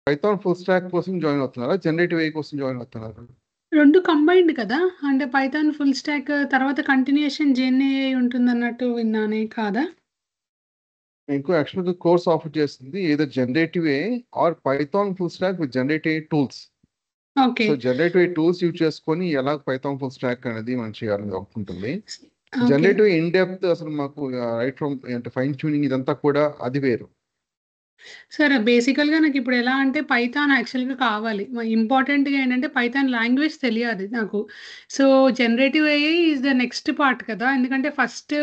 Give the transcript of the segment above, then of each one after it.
Python full stack కోసం join అవుతున్నారా, generative AI కోసం జాయిన్ అవుతున్నారా? 2 కంబైన్డ్ కదా? అంటే పైథాన్ ఫుల్ స్టాక్ తర్వాత కంటిన్యూయేషన్ జెన్ఏఐ ఉంటుందన్నట్టు విన్నానే కాదా? మీకు యాక్చువల్గా కోర్స్ ఆఫర్ చేస్తుంది ఏదో generative AI or Python full stack with generative AI tools. Okay. So generative AI tools use చేసుకొని ఎలా పైథాన్ ఫుల్ స్టాక్ అనేది మనం చేయాలని ఉంటుంది. ఓకే. జనరేటివ్ ఇన్ డెప్త్ అసలు మాకు రైట్ ఫ్రమ్ అంటే ఫైన్ ట్యూనింగ్ ఇదంతా కూడా అది వేరు. సరే బేసికల్‌గా నాకిప్పుడు ఎలా అంటే పైథాన్ యాక్చువల్‌గా కావాలి. ఇంపార్టెంట్‌గా ఏంటంటే పైథాన్ లాంగ్వేజ్ తెలియాలి నాకు. So, generative AI is the next part కదా! ఎందుకంటే ఫస్ట్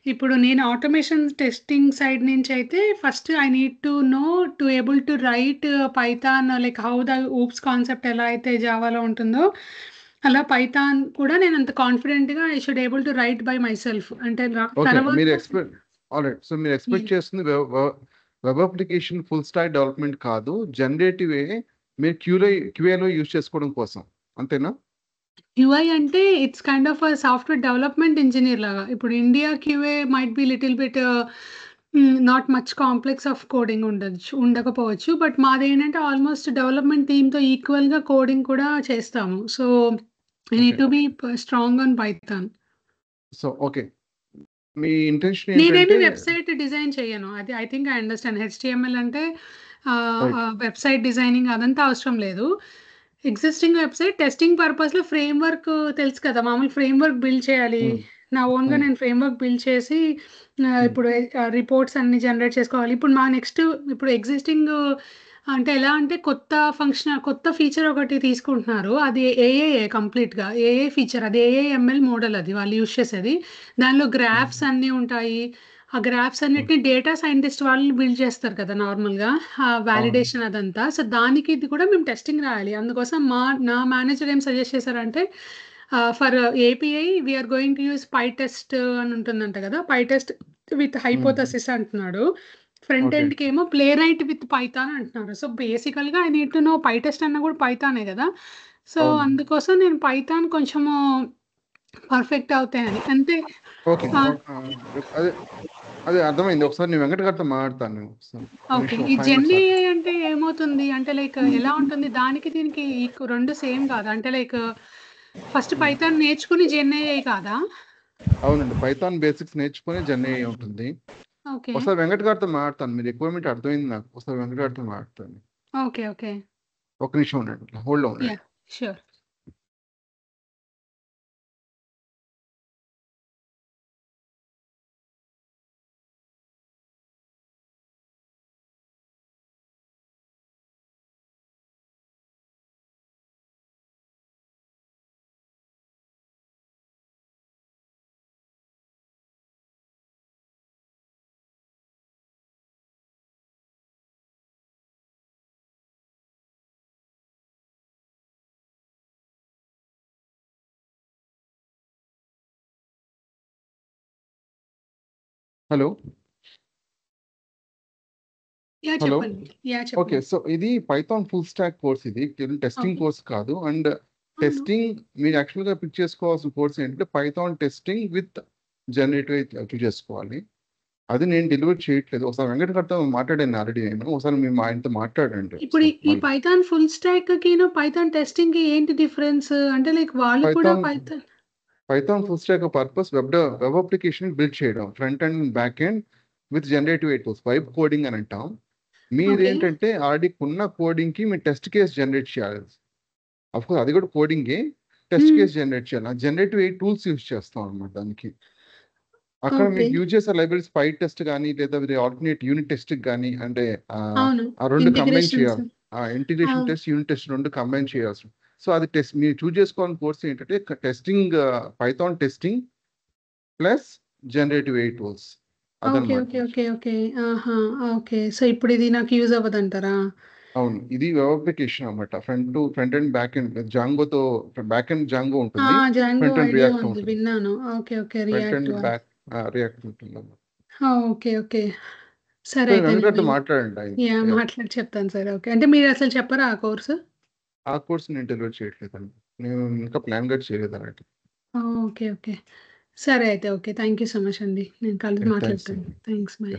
ఇప్పుడు నేను ఆటోమేషన్ టెస్టింగ్ సైడ్ నుంచయితే first I need to know to able to write Python like how the OOPS concept ఎలా అయితే జావాలో ఉంటుందో, అలా పైథాన్ కూడా నేనంత కాన్ఫిడెంట్‌గా I should able to write by myself. అంటే ఓకే, తర్వాత మీరు ఆల్రైట్. సో మీరు ఎక్స్పెక్ట్ చేస్తుంది web application full stack development కాదు, జనరేటివ్ AI మీరు క్యూఏలో యూజ్ చేసుకోవడం కోసం, అంతేనా? యూఐ అంటే it's kind of software development engineer లాగా. ఇప్పుడు India QA might be little bit not much complex of coding ఉండకపోవచ్చు. బట్ మాదేంటంటే ఆల్మోస్ట్ డెవలప్‌మెంట్ టీమ్‌తో ఈక్వల్‌గా కోడింగ్ కూడా చేస్తాము. So, I okay. Need to be strong on Python. So okay, మీ intention నేనేమి ఏంటంటే వెబ్‌సైట్ డిజైన్ చేయను. అది I think I understand. HTML అంటే రైట్. వెబ్‌సైట్ డిజైనింగ్ అదంతా అవసరం లేదు. ఎగ్జిస్టింగ్ వెబ్‌సైట్ టెస్టింగ్ పర్పస్‌లో ఫ్రేమ్‌వర్క్ తెలుసు కదా! మామూలు ఫ్రేమ్‌వర్క్ బిల్డ్ చేయాలి. నా ఓన్‌గా నేను ఫ్రేమ్‌వర్క్ బిల్డ్ చేసి ఇప్పుడు రిపోర్ట్స్ అన్నీ జనరేట్ చేసుకోవాలి. ఇప్పుడు మా నెక్స్ట్ ఇప్పుడు ఎగ్జిస్టింగ్ అంటే ఎలా అంటే కొత్త ఫీచర్ ఒకటి తీసుకుంటున్నారు. అది ఏఐఏ కంప్లీట్‌గా. ఏఐ ఫీచర్ అది ఏఐఎంఎల్ మోడల్ అది వాళ్ళు యూజ్ చేసేది. దానిలో గ్రాఫ్స్ అన్నీ ఉంటాయి. ఆ గ్రాఫ్స్ అన్నిటిని డేటా సైంటిస్ట్ వాళ్ళు బిల్డ్ చేస్తారు కదా నార్మల్‌గా. వాలిడేషన్ అదంతా. సో, దానికి ఇది కూడా మేము టెస్టింగ్ రాయాలి. అందుకోసం నా మేనేజర్ ఏం సజెస్ట్ చేశారంటే for API we are going to use pytest అని ఉంటుందంట కదా! పైటెస్ట్ విత్ హైపోథసిస్ అంటున్నాడు. Front okay. ఎండ్‌కి ఏమో ప్లే రైట్ విత్ పైథాన్ అంటున్నారు. సో, బేసికల్‌గా I need to know pytest అన్నా కూడా పైథానే కదా! సో, అవును. అందుకోసం నేను పైథాన్ కొంచెము పర్ఫెక్ట్ అవుతాయని. అంతే. ఓకే. ఆ! అదే అదే అర్థమైంది. ఒకసారి నేను వెంకట్ గారితో మాట్లాడతాను నేను. ఒకసారి ఒక ఓకే. నిమిషం, ఈ 5 మినిట్స్ ఆగు. జెన్‌ఏఐ అంటే ఏమవుతుంది? అంటే లైక్ ఎలా ఉంటుంది? దానికి దీనికి 2 సేమ్ కాదా? అంటే లైక్ ఫస్ట్ పైథాన్ నేర్చుకుని జెన్‌ఏఐ కాదా? అవునండి, పైథాన్ బేసిక్స్ నేర్చుకుని జర్నీ ఉంటుంది. ఓకే. ఒకసారి వెంకట్ గారితో మాట్లాడతాను. మీరు రిక్వైర్మెంట్ అర్థమైంది నాకు. ఒకసారి వెంకట్ గారితో మాట్లాడతాను. ఓకే. ఓకే. ఒక నిమిషం ఉండండి, హోల్డ్‌లో ఉండండి. Yeah! Sure. Hello. Yeah! Hello. చెప్పండి. యాహ్! ఓకే. చెప్పండి. సో ఇది పైథాన్ ఫుల్ స్టాక్ కోర్స్. ఇది టెస్టింగ్ ఓకే. కోర్స్ కాదు. అండ్ అవును. టెస్టింగ్ మీరు యాక్చువల్‌గా పిక్ చేసుకోవాల్సిన కోర్స్ ఏంటంటే Python testing with generative pick చేసుకోవాలి. అది నేను డెలివరీ చేయట్లేదు. ఒకసారి వెంకట్ గారితో మాట్లాడాను ఆల్రెడీ నేను. ఒకసారి మీరు ఆయనతో మాట్లాడండి ఇప్పుడు ఒకసారి ఈ మళ్ళీ. పైథాన్ ఫుల్ స్టాక్‌కిను, పైథాన్ టెస్టింగ్‌కి ఏంటి డిఫరెన్స్? అంటే లైక్ వాళ్ళు కూడా Python full stack purpose web application build చేయడం, front and back end with generative tools, vibe coding అని అంటాం. ఓకే. మీరేంటంటే ఆల్రెడీ ఉన్న కోడింగ్ కి మీరు టెస్ట్ కేస్ జనరేట్ చేయాలి. అఫ్కోర్స్ అది కూడా కోడింగే, టెస్ట్ హ్మ్. కేస్ జనరేట్ చేయాలి. జనరేటివ్ టూల్స్ యూస్ చేస్తాం అనమాట దానికి. అక్కడ ఓకే. మీకు యూజ్ చేసే లైబ్రరీస్ పై టెస్ట్ కానీ లేదా ఆల్టర్నేట్ యూనిట్ టెస్ట్ కానీ, అంటే అవును. ఆ రెండు కంబైన్ ఇంటిగ్రేషన్స్. చేయాలి. ఆ ఆ! ఇంటిగ్రేషన్ టెస్ట్, యూనిట్ టెస్ట్ రెండు కంబైన్ చేయాల్సి. సో అది టెస్ట్ మీరు చూస్ చేసుకోవాలని కోర్స్ ఏంటంటే testing, Python testing plus generative tools okay. అదనమాట. ఓకే. ఓకే. ఓకే. ఆహా! ఓకే. సో, ఇప్పుడు ఇది నాకు యూజ్ అవ్వదంటారా? అవును, ఇది వెబ్ అప్లికేషన్ అనమాట. ఫ్రంట్ అండ్ బ్యాక్ ఎండ్ జాంగోతో, బ్యాక్ ఎండ్ జాంగో ఆ! ఉంటుంది, Django front and idea React ఉంది. ఉంటుంది. విన్నాను. Okay. Okay. Front React and వాళ్ళు. బ్యాక్ రియాక్ట్ ఉంటుంది అన్నమాట. ఓకే. ఓకే. సరే సో అయితే వెంకట్ గారితో నేను మాట్లాడండి ఆయన. యాహ్! Yeah. మాట్లాడి చెప్తాను సార్. ఓకే. అంటే మీరు అసలు చెప్పరా ఆ కోర్సు? ఆ కోర్స్ నేను డెలివర్ చేయట్లేదండి. నేను ఇంకా ప్లాన్ కూడా చేయలేదు అన్నట్టు. ఓకే. ఓకే. సరే అయితే okay. Thank you so much అండి. నేను కలిసి థ్యాంక్స్. మాట్లాడతాను. థాంక్స్. బై.